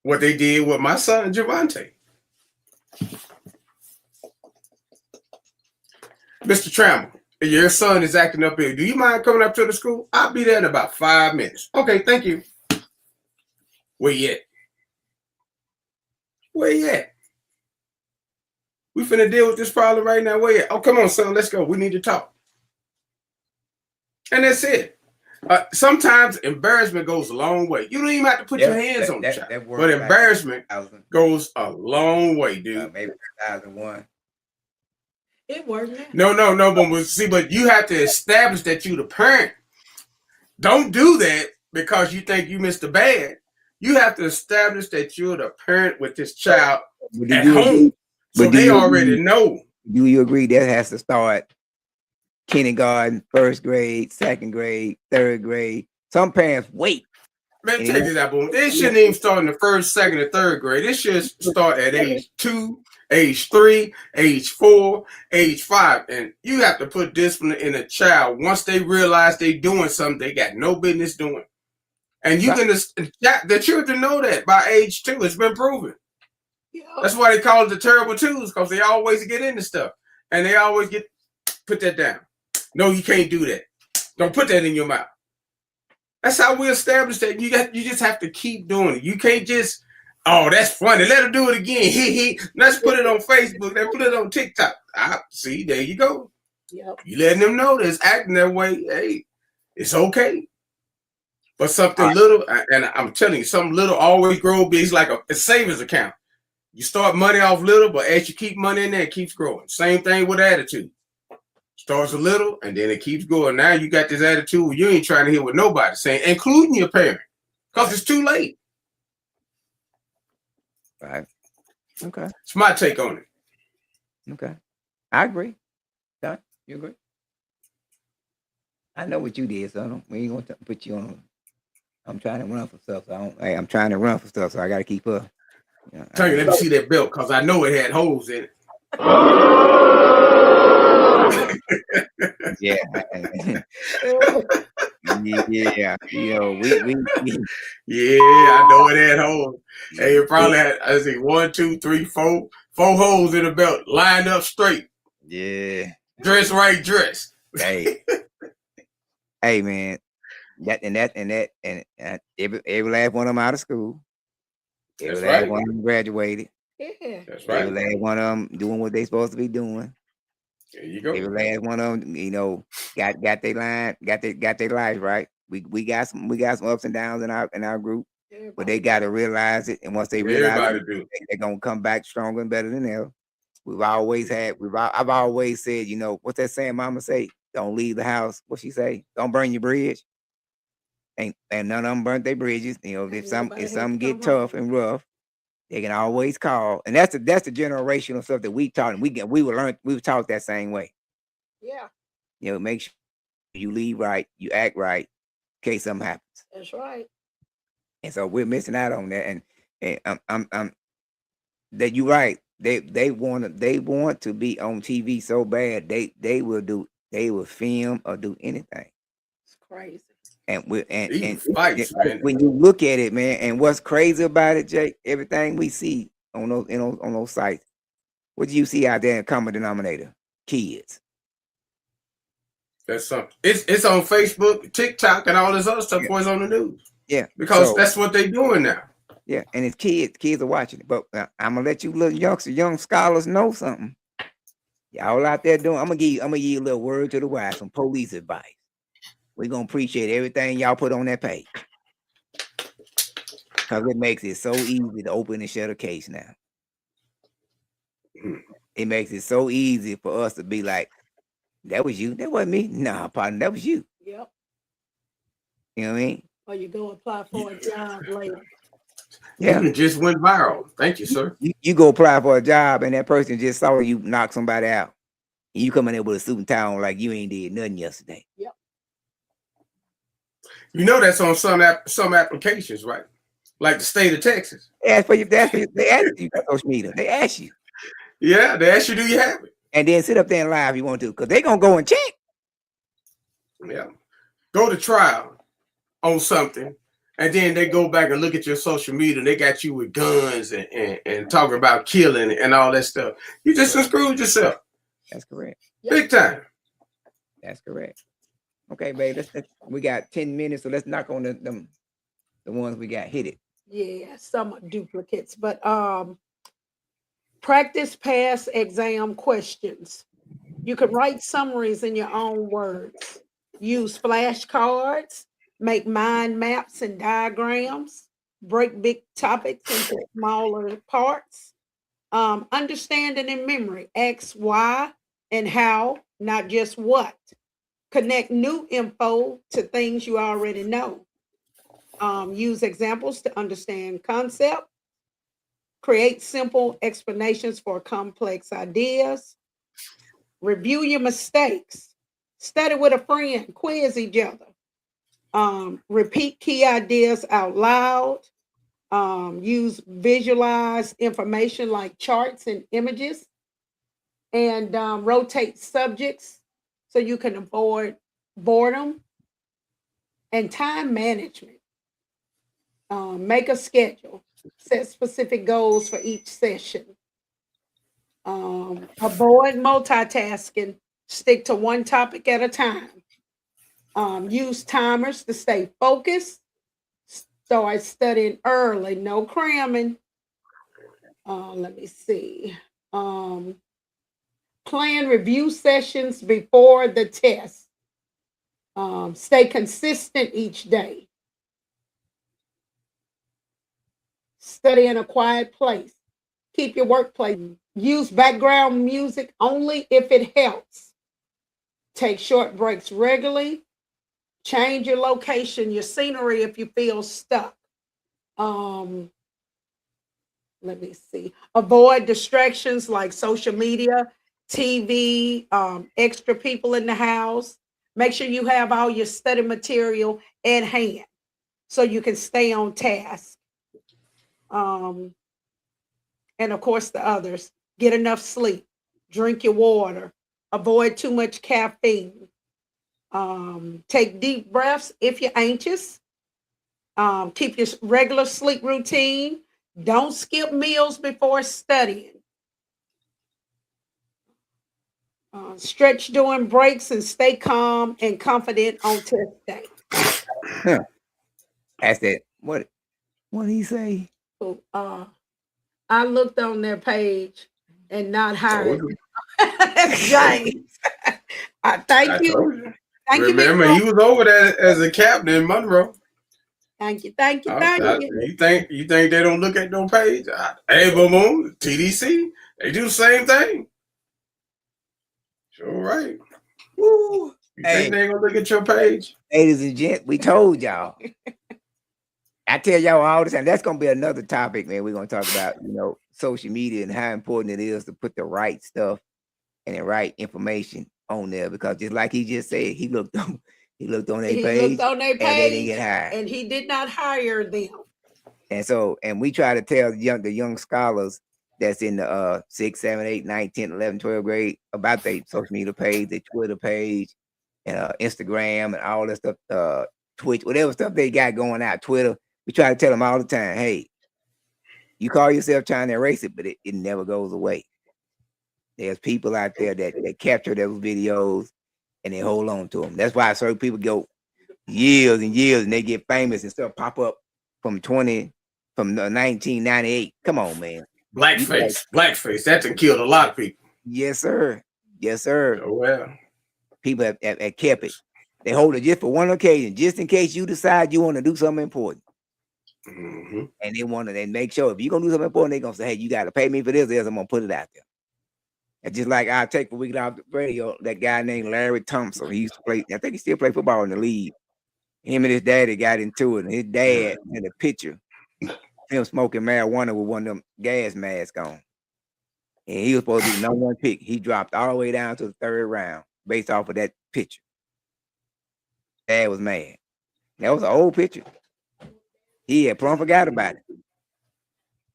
what they did with my son, Javante. Mr. Trammell, your son is acting up here. Do you mind coming up to the school? I'll be there in about 5 minutes. Okay, thank you. Where you at? Where you at? We finna deal with this problem right now. Where you at? Oh, come on, son, let's go. We need to talk. And that's it. Sometimes embarrassment goes a long way. You don't even have to put your hands on the child. But embarrassment goes a long way, dude. Maybe 2001. It worked. No, but see, but you have to establish that you the parent. Don't do that because you think you missed the bad. You have to establish that you're the parent with this child at home. So they already know. Do you agree that has to start kindergarten, first grade, second grade, third grade? Some parents wait. Man, check this out, boom. This shouldn't even start in the first, second, and third grade. This should start at age 2, age 3, age 4, age 5. And you have to put discipline in a child. Once they realize they doing something they got no business doing. And you can, the children know that by age 2. It's been proven. That's why they call it the terrible twos, because they always get into stuff. And they always put that down. No, you can't do that. Don't put that in your mouth. That's how we establish that. You just have to keep doing it. You can't just, oh, that's funny. Let her do it again. Let's put it on Facebook. Let's put it on TikTok. See, there you go. Yep. You letting them know that's acting that way. Hey, it's okay. But something little, and I'm telling you, something little always grow big. It's like a savings account. You start money off little, but as you keep money in there, it keeps growing. Same thing with attitude. Starts a little, and then it keeps going. Now you got this attitude where you ain't trying to hear what nobody's saying, including your parent, because it's too late. Right. Okay. It's my take on it. Okay. I agree. Don, you agree? I know what you did, so we ain't gonna put you on. I'm trying to run for stuff, so I'm trying to run for stuff, so I gotta keep up. You know, Tell you, let me see that belt, because I know it had holes in it. Yeah. Yeah. You know, we yeah, I know it had holes. Hey, it probably had, I see 1, 2, 3, 4 holes in the belt, lined up straight. Yeah. Dress right, dress. Hey. Hey, man. And every last one of them out of school. Every last one of them graduated. Yeah. That's right. Every last one of them doing what they supposed to be doing. There you go. Every last one of them, you know, got their line, got their life right. We got some ups and downs in our group, but they got to realize it. And once they realize it, they're gonna come back stronger and better than ever. I've always said, you know, what's that saying? Mama say, don't leave the house. What she say? Don't burn your bridge. And none of them burnt their bridges. You know, if some get tough and rough, they can always call. And that's the generational stuff that we taught, and we were taught that same way. Yeah. You know, make sure you leave right, you act right, in case something happens. That's right. And so we're missing out on that. And I'm that you're right. They want to be on TV so bad. They will film or do anything. It's crazy. And man. When you look at it, man, and what's crazy about it, Jake, everything we see on those sites, what do you see out there in common denominator? Kids. That's something. It's on Facebook, TikTok, and all this other stuff was on the news. Yeah, because that's what they're doing now. Yeah, and it's kids. Kids are watching it. But I'm gonna let you little young scholars know something. Y'all out there doing. I'm gonna give you a little word to the wise, some police advice. We're gonna appreciate everything y'all put on that page, because it makes it so easy to open and shut a case now. It makes it so easy for us to be like, that was you. That wasn't me. Nah, partner, that was you. Yep. You know what I mean? Or you go apply for a job later. Yeah, it just went viral. Thank you, sir. You go apply for a job, and that person just saw you knock somebody out. And you come in there with a suit and tie on like you ain't did nothing yesterday. Yep. You know that's on some applications, right? Like the state of Texas. They ask you social media. They ask you. Yeah, they ask you, do you have it? And then sit up there and lie if you want to, because they're gonna go and check. Yeah. Go to trial on something, and then they go back and look at your social media, and they got you with guns and talking about killing and all that stuff. You just screwed yourself. That's correct. Big time. That's correct. Okay, babe. We got 10 minutes, so let's knock on the ones we got. Hit it. Yeah, some are duplicates, but Practice past exam questions. You can write summaries in your own words. Use flashcards, make mind maps and diagrams, break big topics into smaller parts. Understanding in memory, X, why, and how, not just what. Connect new info to things you already know. Use examples to understand concept. Create simple explanations for complex ideas. Review your mistakes. Study with a friend. Quiz each other. Repeat key ideas out loud. Use visualize information like charts and images. And rotate subjects so you can avoid boredom. And time management. Make a schedule. Set specific goals for each session. Avoid multitasking. Stick to one topic at a time. Use timers to stay focused. Start studying early. No cramming. Let me see. Plan review sessions before the test. Stay consistent each day. Study in a quiet place. Keep your workplace. Use background music only if it helps. Take short breaks regularly. Change your location, your scenery if you feel stuck. Let me see. Avoid distractions like social media, TV, extra people in the house. Make sure you have all your study material at hand so you can stay on task. And of course, the others, get enough sleep, drink your water, avoid too much caffeine, take deep breaths if you're anxious, keep your regular sleep routine, don't skip meals before studying, stretch during breaks, and stay calm and confident on test day. Huh. That's it. What did he say? So, I looked on their page and not hired. Told you. James. Thank I you. told you. Thank you, Remember, Big he was over there as a captain in Monroe. Thank you. Thank you. I, Thank I, you. you think they don't look at no page? Hey, boom, boom, TDC, they do the same thing. Sure, right. Woo. You Hey, think they ain't gonna look at your page? ladies and gents, we told y'all. I tell y'all all the time, that's gonna be another topic, man. We're gonna talk about, social media and how important it is to put the right stuff and the right information on there. Because just like he just said, he looked on their He page looked on their and they didn't page get hired. and he did not hire them. And we try to tell the young scholars that's in the 6, 7, 8, 9, 10, 11, 12 grade about their social media page, their Twitter page, and Instagram and all that stuff, Twitch, whatever stuff they got going out, Twitter. We try to tell them all the time, hey, you call yourself trying to erase it, but it never goes away. There's people out there that capture those videos and they hold on to them. That's why certain people go years and years and they get famous and stuff pop up from 1998. Come on, man. Blackface. That done killed a lot of people. Yes, sir. Yes, sir. Oh, well. People have kept it. They hold it just for one occasion, just in case you decide you want to do something important. Mm-hmm. And they want to make sure if you're going to do something important, they're going to say, hey, you got to pay me for this, I'm going to put it out there. And just like I'll take for week off the radio, that guy named Larry Thompson, he used to play, I think he still play football in the league. Him and his daddy got into it, and his dad had a picture, him smoking marijuana with one of them gas masks on. And he was supposed to be number one pick. He dropped all the way down to the third round based off of that picture. Dad was mad. That was an old picture. He had plumb forgot about it.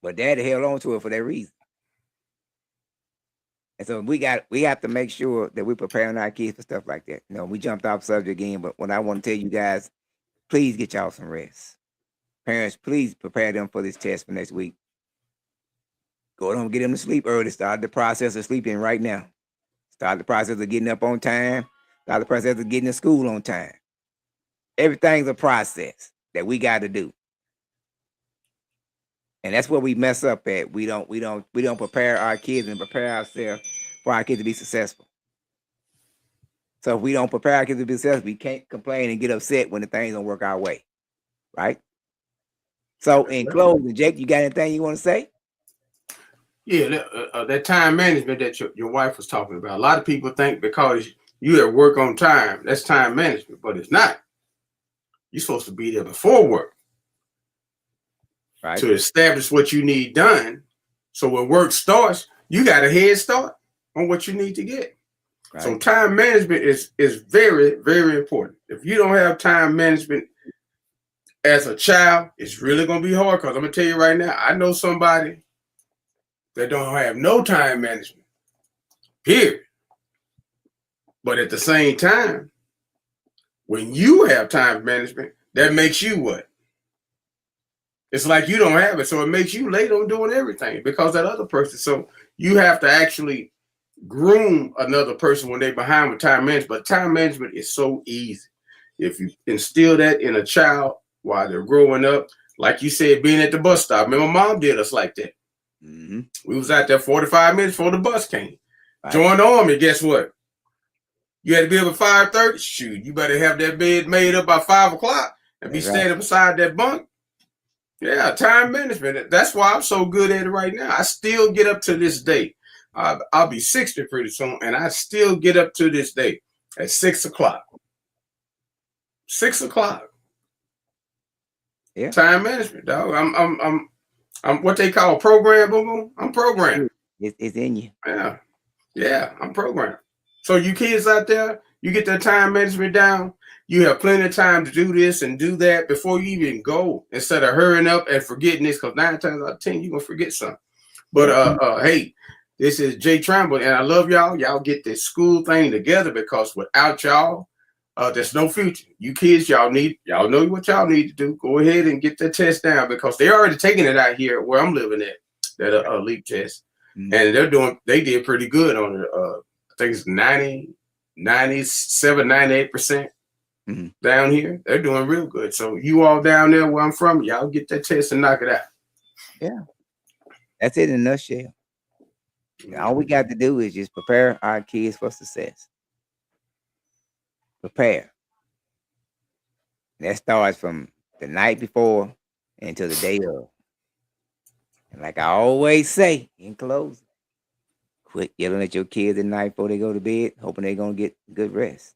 But Daddy held on to it for that reason. And so we have to make sure that we're preparing our kids for stuff like that. We jumped off subject again, but what I want to tell you guys, please get y'all some rest. Parents, please prepare them for this test for next week. Go home, get them to sleep early. Start the process of sleeping right now. Start the process of getting up on time. Start the process of getting to school on time. Everything's a process that we got to do. And that's where we mess up at. We don't prepare our kids and prepare ourselves for our kids to be successful. So if we don't prepare our kids to be successful, we can't complain and get upset when the things don't work our way. Right? So in closing, Jake, you got anything you want to say? Yeah, that time management that your wife was talking about. A lot of people think because you at work on time, that's time management, but it's not. You're supposed to be there before work, right, to establish what you need done. So when work starts, you got a head start on what you need to get. Right. So time management is very, very important. If you don't have time management as a child, it's really going to be hard, because I'm going to tell you right now, I know somebody that don't have no time management, period. But at the same time, when you have time management, that makes you what? It's like you don't have it, so it makes you late on doing everything because that other person. So you have to actually groom another person when they're behind with time management. But time management is so easy. If you instill that in a child while they're growing up, like you said, being at the bus stop. Remember, mom did us like that. Mm-hmm. We was out there 45 minutes before the bus came. Right. Join the army, guess what? You had to be up at 5:30. Shoot, you better have that bed made up by 5 o'clock and be standing beside that bunk. Yeah, time management. That's why I'm so good at it right now. I still get up to this day. I'll be 60 pretty soon, and I still get up to this day at 6 o'clock. 6 o'clock. Yeah. Time management, dog. I'm what they call program, boom. I'm programmed. It's in you. Yeah, I'm programmed. So you kids out there, you get that time management down. You have plenty of time to do this and do that before you even go, instead of hurrying up and forgetting this, because 9 times out of 10 you're gonna forget something. But hey, this is Jay Tramble, and I love y'all. Y'all get this school thing together, because without y'all, there's no future. You kids, y'all know what y'all need to do. Go ahead and get that test down, because they're already taking it out here where I'm living at, that LEAP test. Mm-hmm. And they did pretty good on it. I think it's 97, 98%. Mm-hmm. Down here, they're doing real good. So you all down there where I'm from, y'all get that test and knock it out. Yeah, that's it in a nutshell. Mm-hmm. All we got to do is just prepare our kids for success. Prepare. That starts from the night before until the day of. And like I always say in closing, quit yelling at your kids at night before they go to bed, hoping they're going to get good rest.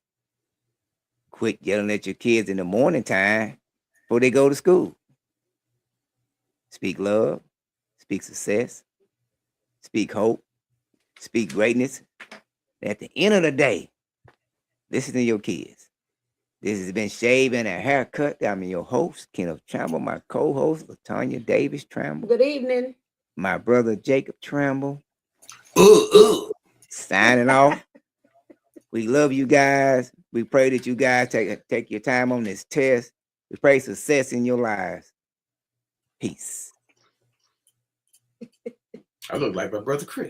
Quit yelling at your kids in the morning time before they go to school. Speak love, speak success, speak hope, speak greatness. And at the end of the day, listen to your kids. This has been Shave and a Haircut. I'm your host, Kenneth Tramble, my co-host, LaTanya Davis Tramble. Good evening. My brother, Jacob Tramble. Signing off. We love you guys. We pray that you guys take your time on this test. We pray success in your lives. Peace. I look like my brother Chris.